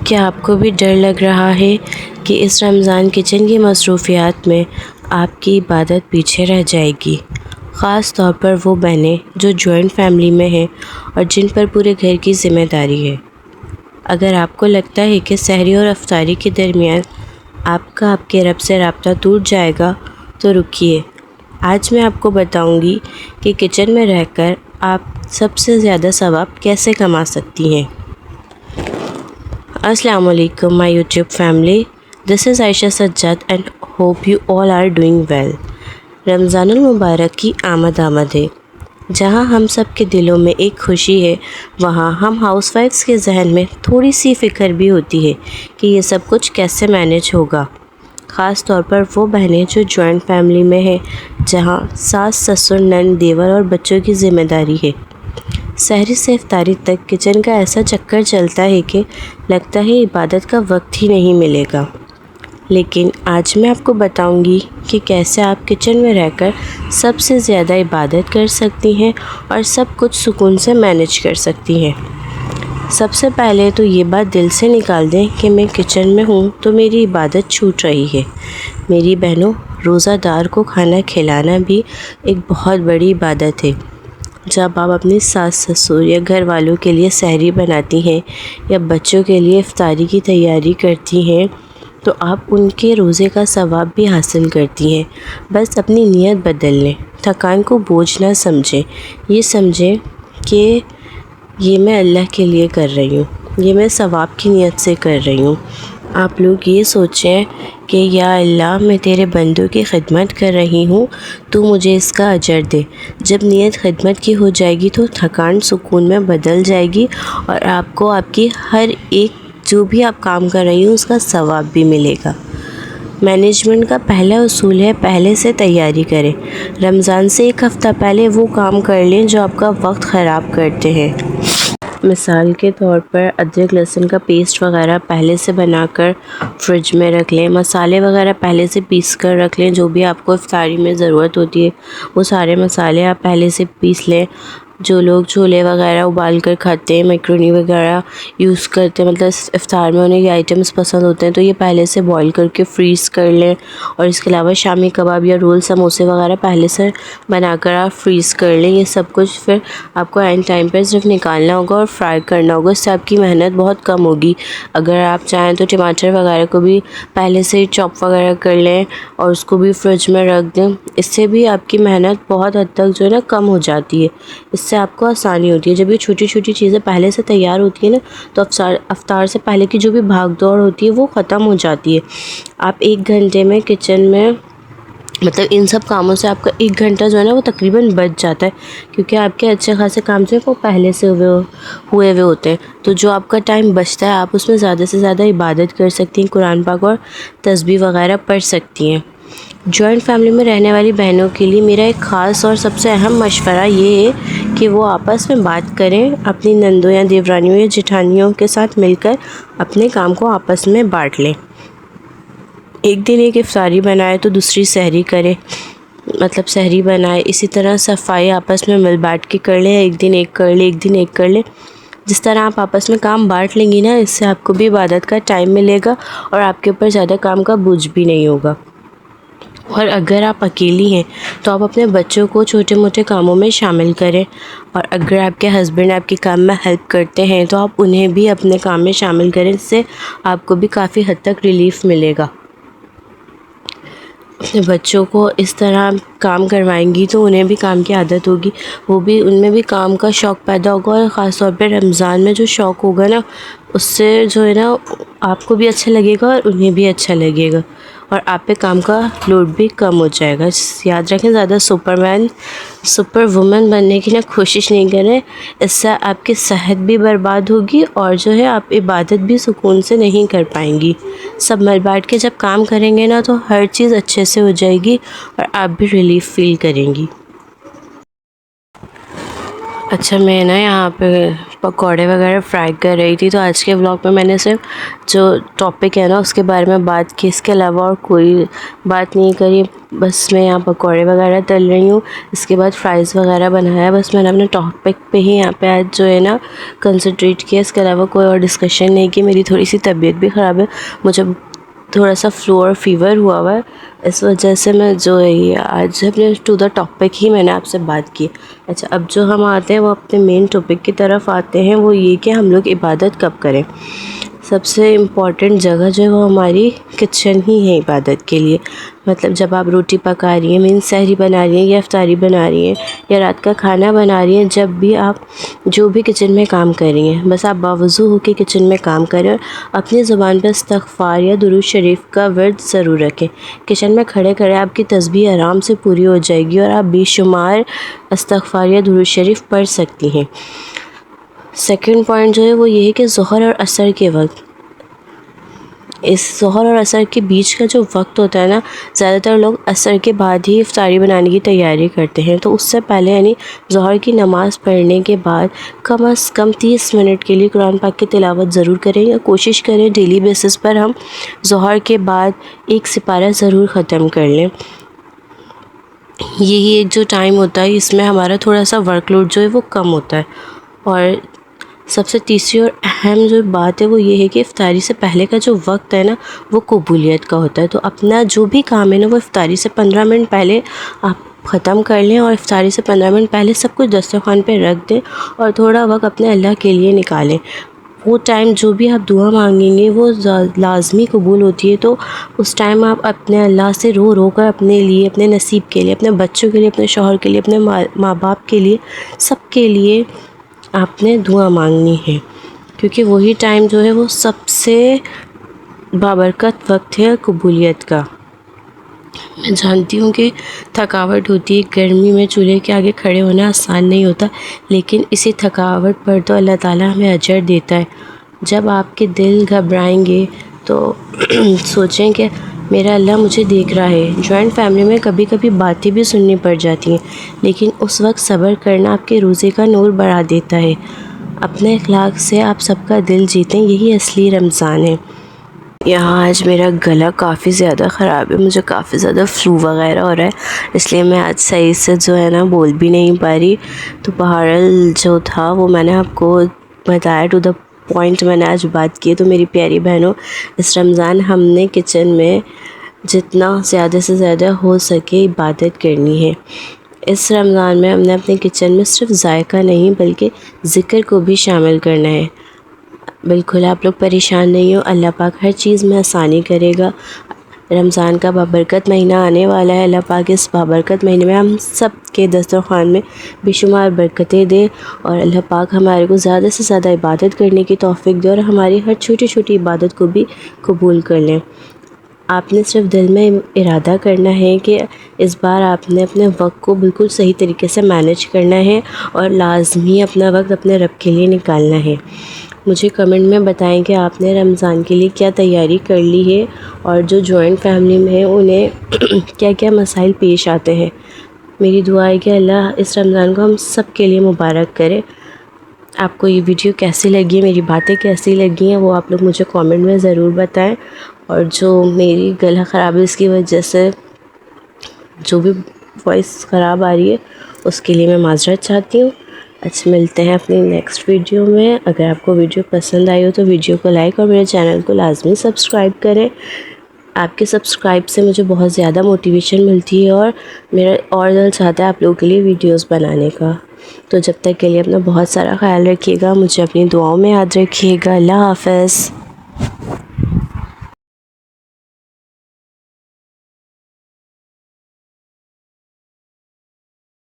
کیا آپ کو بھی ڈر لگ رہا ہے کہ اس رمضان کچن کی مصروفیات میں آپ کی عبادت پیچھے رہ جائے گی؟ خاص طور پر وہ بہنیں جو جوائنٹ فیملی میں ہیں اور جن پر پورے گھر کی ذمہ داری ہے۔ اگر آپ کو لگتا ہے کہ سحری اور افطاری کے درمیان آپ کے رب سے رابطہ ٹوٹ جائے گا تو رکیے۔ آج میں آپ کو بتاؤں گی کہ کچن میں رہ کر آپ سب سے زیادہ ثواب کیسے کما سکتی ہیں۔ السلام علیکم my YouTube family, this is Ayesha Sajjad and hope you all are doing well. Ramzan المبارک کی آمد ہے۔ جہاں ہم سب کے دلوں میں ایک خوشی ہے، وہاں ہم ہاؤس وائفس کے ذہن میں تھوڑی سی فکر بھی ہوتی ہے کہ یہ سب کچھ کیسے مینیج ہوگا۔ خاص طور پر وہ بہنیں جو جوائنٹ فیملی میں ہیں، جہاں ساس، سسر، نند، دیور اور بچوں کی ذمہ داری ہے۔ سحری سے افطاری تک کچن کا ایسا چکر چلتا ہے کہ لگتا ہے عبادت کا وقت ہی نہیں ملے گا۔ لیکن آج میں آپ کو بتاؤں گی کہ کیسے آپ کچن میں رہ کر سب سے زیادہ عبادت کر سکتی ہیں اور سب کچھ سکون سے مینیج کر سکتی ہیں۔ سب سے پہلے تو یہ بات دل سے نکال دیں کہ میں کچن میں ہوں تو میری عبادت چھوٹ رہی ہے۔ میری بہنوں، روزہ دار کو کھانا کھلانا بھی ایک بہت بڑی عبادت ہے۔ جب آپ اپنی ساس، سسر یا گھر والوں کے لیے سحری بناتی ہیں یا بچوں کے لیے افطاری کی تیاری کرتی ہیں تو آپ ان کے روزے کا ثواب بھی حاصل کرتی ہیں۔ بس اپنی نیت بدل لیں، تھکان کو بوجھ نہ سمجھیں، یہ سمجھیں کہ یہ میں اللہ کے لیے کر رہی ہوں، یہ میں ثواب کی نیت سے کر رہی ہوں۔ آپ لوگ یہ سوچیں کہ یا اللہ، میں تیرے بندوں کی خدمت کر رہی ہوں، تو مجھے اس کا اجر دے۔ جب نیت خدمت کی ہو جائے گی تو تھکان سکون میں بدل جائے گی اور آپ کو آپ کی ہر ایک جو بھی آپ کام کر رہی ہوں اس کا ثواب بھی ملے گا۔ مینجمنٹ کا پہلا اصول ہے پہلے سے تیاری کریں۔ رمضان سے ایک ہفتہ پہلے وہ کام کر لیں جو آپ کا وقت خراب کرتے ہیں۔ مثال کے طور پر ادرک لہسن کا پیسٹ وغیرہ پہلے سے بنا کر فریج میں رکھ لیں، مسالے وغیرہ پہلے سے پیس کر رکھ لیں، جو بھی آپ کو افطاری میں ضرورت ہوتی ہے وہ سارے مسالے آپ پہلے سے پیس لیں۔ جو لوگ چھولے وغیرہ ابال کر کھاتے ہیں، میکرونی وغیرہ یوز کرتے ہیں، مطلب افطار میں انہیں یہ آئٹمس پسند ہوتے ہیں تو یہ پہلے سے بوائل کر کے فریز کر لیں۔ اور اس کے علاوہ شامی کباب یا رول، سموسے وغیرہ پہلے سے بنا کر آپ فریز کر لیں۔ یہ سب کچھ پھر آپ کو اینڈ ٹائم پر صرف نکالنا ہوگا اور فرائی کرنا ہوگا، اس سے آپ کی محنت بہت کم ہوگی۔ اگر آپ چاہیں تو ٹماٹر وغیرہ کو بھی پہلے سے چاپ وغیرہ کر لیں اور اس کو بھی فریج میں رکھ دیں، اس سے بھی آپ کی محنت بہت حد تک جو ہے نا کم ہو جاتی ہے، اس سے آپ کو آسانی ہوتی ہے۔ جب یہ چھوٹی چھوٹی چیزیں پہلے سے تیار ہوتی ہیں نا تو افطار سے پہلے کی جو بھی بھاگ دوڑ ہوتی ہے وہ ختم ہو جاتی ہے۔ آپ 1 گھنٹے میں کچن میں مطلب ان سب کاموں سے آپ کا 1 گھنٹہ جو ہے نا وہ تقریباً بچ جاتا ہے، کیونکہ آپ کے اچھے خاصے کام جو ہے وہ پہلے سے ہوئے ہوتے ہیں۔ تو جو آپ کا ٹائم بچتا ہے آپ اس میں زیادہ سے زیادہ عبادت کر سکتی ہیں، قرآن پاک اور تسبیح وغیرہ پڑھ سکتی ہیں۔ جوائنٹ فیملی میں رہنے والی بہنوں کے لیے میرا ایک خاص اور سب سے اہم مشورہ یہ ہے کہ وہ آپس میں بات کریں، اپنی نندوں یا دیورانیوں یا جٹھانیوں کے ساتھ مل کر اپنے کام کو آپس میں بانٹ لیں۔ ایک دن ایک افطاری بنائے تو دوسری سحری کرے، مطلب سحری بنائے۔ اسی طرح صفائی آپس میں مل بانٹ کے کر لیں، ایک دن ایک کر لیں، ایک دن ایک کر لیں۔ جس طرح آپ آپس میں کام بانٹ لیں گی نا، اس سے آپ کو بھی عبادت کا ٹائم ملے گا اور آپ کے اوپر زیادہ کام کا بوجھ بھی نہیں ہوگا۔ اور اگر آپ اکیلی ہیں تو آپ اپنے بچوں کو چھوٹے موٹے کاموں میں شامل کریں، اور اگر آپ کے ہسبینڈ آپ کے کام میں ہیلپ کرتے ہیں تو آپ انہیں بھی اپنے کام میں شامل کریں، اس سے آپ کو بھی کافی حد تک ریلیف ملے گا۔ اپنے بچوں کو اس طرح کام کروائیں گی تو انہیں بھی کام کی عادت ہوگی، وہ بھی ان میں بھی کام کا شوق پیدا ہوگا، اور خاص طور پہ رمضان میں جو شوق ہوگا نا اس سے جو ہے نا آپ کو بھی اچھا لگے گا اور انہیں بھی اچھا لگے گا، اور آپ پہ کام کا لوڈ بھی کم ہو جائے گا۔ یاد رکھیں، زیادہ سپر وومن بننے کی نا کوشش نہیں کریں، اس سے آپ کی صحت بھی برباد ہوگی اور جو ہے آپ عبادت بھی سکون سے نہیں کر پائیں گی۔ سب مل بانٹ کے جب کام کریں گے نا تو ہر چیز اچھے سے ہو جائے گی اور آپ بھی ریلیف فیل کریں گی۔ اچھا میں نا یہاں پہ پکوڑے وغیرہ فرائی کر رہی تھی، تو آج کے ولاگ میں نے صرف جو ٹاپک ہے نا اس کے بارے میں بات کی، اس کے علاوہ اور کوئی بات نہیں کری. بس میں یہاں پکوڑے وغیرہ تل رہی ہوں، اس کے بعد فرائز وغیرہ بنایا. بس میں نے اپنے ٹاپک پہ ہی یہاں پہ آج جو ہے نا کنسنٹریٹ کیا، اس کے علاوہ کوئی اور ڈسکشن نہیں کی. میری تھوڑی سی طبیعت بھی خراب ہے، مجھے تھوڑا سا فلو اور فیور ہوا ہوا ہے، اس وجہ سے میں جو ہے یہ آج اپنے ٹو دا ٹاپک ہی میں نے آپ سے بات کی. اچھا اب جو ہم آتے ہیں وہ اپنے مین ٹاپک کی طرف آتے ہیں، وہ یہ کہ ہم لوگ عبادت کب کریں. سب سے امپورٹنٹ جگہ جو ہے وہ ہماری کچن ہی ہے عبادت کے لیے. مطلب جب آپ روٹی پکا رہی ہیں، مینس سحری بنا رہی ہیں یا افطاری بنا رہی ہیں یا رات کا کھانا بنا رہی ہیں، جب بھی آپ جو بھی کچن میں کام کر رہی ہیں، بس آپ باوضو ہو کے کچن میں کام کریں اور اپنی زبان پہ استغفار یا درود شریف کا ورد ضرور رکھیں. کچن میں کھڑے کھڑے آپ کی تسبیح آرام سے پوری ہو جائے گی اور آپ بے شمار استغفار یا درود شریف پڑھ سکتی ہیں. سیکنڈ پوائنٹ جو ہے وہ یہ ہے کہ ظہر اور عصر کے وقت، اس ظہر اور عصر کے بیچ کا جو وقت ہوتا ہے نا، زیادہ تر لوگ عصر کے بعد ہی افطاری بنانے کی تیاری کرتے ہیں، تو اس سے پہلے یعنی ظہر کی نماز پڑھنے کے بعد کم از کم 30 منٹ کے لیے قرآن پاک کی تلاوت ضرور کریں، یا کوشش کریں ڈیلی بیسس پر ہم ظہر کے بعد ایک سپارہ ضرور ختم کر لیں. یہی ایک جو ٹائم ہوتا ہے اس میں ہمارا تھوڑا سا ورک لوڈ جو ہے وہ کم ہوتا ہے. اور سب سے تیسری اور اہم جو بات ہے وہ یہ ہے کہ افطاری سے پہلے کا جو وقت ہے نا وہ قبولیت کا ہوتا ہے. تو اپنا جو بھی کام ہے نا وہ افطاری سے 15 منٹ پہلے آپ ختم کر لیں، اور افطاری سے 15 منٹ پہلے سب کچھ دسترخوان پہ رکھ دیں اور تھوڑا وقت اپنے اللہ کے لیے نکالیں. وہ ٹائم جو بھی آپ دعا مانگیں گے وہ لازمی قبول ہوتی ہے. تو اس ٹائم آپ اپنے اللہ سے رو رو کر اپنے لیے، اپنے نصیب کے لیے، اپنے بچوں کے لیے، اپنے شوہر کے لیے، اپنے ماں باپ کے لیے، سب کے لیے آپ نے دعا مانگنی ہے، کیونکہ وہی ٹائم جو ہے وہ سب سے بابرکت وقت ہے قبولیت کا. میں جانتی ہوں کہ تھکاوٹ ہوتی ہے، گرمی میں چولہے کے آگے کھڑے ہونا آسان نہیں ہوتا، لیکن اسی تھکاوٹ پر تو اللہ تعالیٰ ہمیں اجر دیتا ہے. جب آپ کے دل گھبرائیں گے تو سوچیں کہ میرا اللہ مجھے دیکھ رہا ہے. جوائنٹ فیملی میں کبھی کبھی باتیں بھی سننی پڑ جاتی ہیں، لیکن اس وقت صبر کرنا آپ کے روزے کا نور بڑھا دیتا ہے. اپنے اخلاق سے آپ سب کا دل جیتیں، یہی اصلی رمضان ہے. یہاں آج میرا گلا کافی زیادہ خراب ہے، مجھے کافی زیادہ فلو وغیرہ ہو رہا ہے، اس لیے میں آج صحیح سے جو ہے نا بول بھی نہیں پا رہی. تو بہرحال جو تھا وہ میں نے آپ کو بتایا، ٹو دا پوائنٹ میں نے آج بات کی. تو میری پیاری بہنوں، اس رمضان ہم نے کچن میں جتنا زیادہ سے زیادہ ہو سکے عبادت کرنی ہے. اس رمضان میں ہم نے اپنے کچن میں صرف ذائقہ نہیں بلکہ ذکر کو بھی شامل کرنا ہے. بالکل آپ لوگ پریشان نہیں ہو، اللہ پاک ہر چیز میں آسانی کرے گا. رمضان کا بابرکت مہینہ آنے والا ہے، اللہ پاک اس بابرکت مہینے میں ہم سب کے دسترخوان میں بے شمار برکتیں دے، اور اللہ پاک ہمارے کو زیادہ سے زیادہ عبادت کرنے کی توفیق دے اور ہماری ہر چھوٹی چھوٹی عبادت کو بھی قبول کر لیں. آپ نے صرف دل میں ارادہ کرنا ہے کہ اس بار آپ نے اپنے وقت کو بالکل صحیح طریقے سے مینیج کرنا ہے اور لازمی اپنا وقت اپنے رب کے لیے نکالنا ہے. مجھے کمنٹ میں بتائیں کہ آپ نے رمضان کے لیے کیا تیاری کر لی ہے، اور جو جوائنٹ فیملی میں ہیں انہیں کیا کیا مسائل پیش آتے ہیں. میری دعا ہے کہ اللہ اس رمضان کو ہم سب کے لیے مبارک کرے. آپ کو یہ ویڈیو کیسی لگی ہے، میری باتیں کیسی لگی ہیں، وہ آپ لوگ مجھے کامنٹ میں ضرور بتائیں. اور جو میری گلا خراب ہے اس کی وجہ سے جو بھی وائس خراب آ رہی ہے اس کے لیے میں معذرت چاہتی ہوں. اچھا ملتے ہیں اپنی نیکسٹ ویڈیو میں. اگر آپ کو ویڈیو پسند آئی ہو تو ویڈیو کو لائک اور میرے چینل کو لازمی سبسکرائب کریں. آپ کے سبسکرائب سے مجھے بہت زیادہ موٹیویشن ملتی ہے اور میرا اور دل چاہتا ہے آپ لوگوں کے لیے ویڈیوز بنانے کا. تو جب تک کے لیے اپنا بہت سارا خیال رکھیے گا، مجھے اپنی دعاؤں میں یاد رکھیے گا. اللہ حافظ.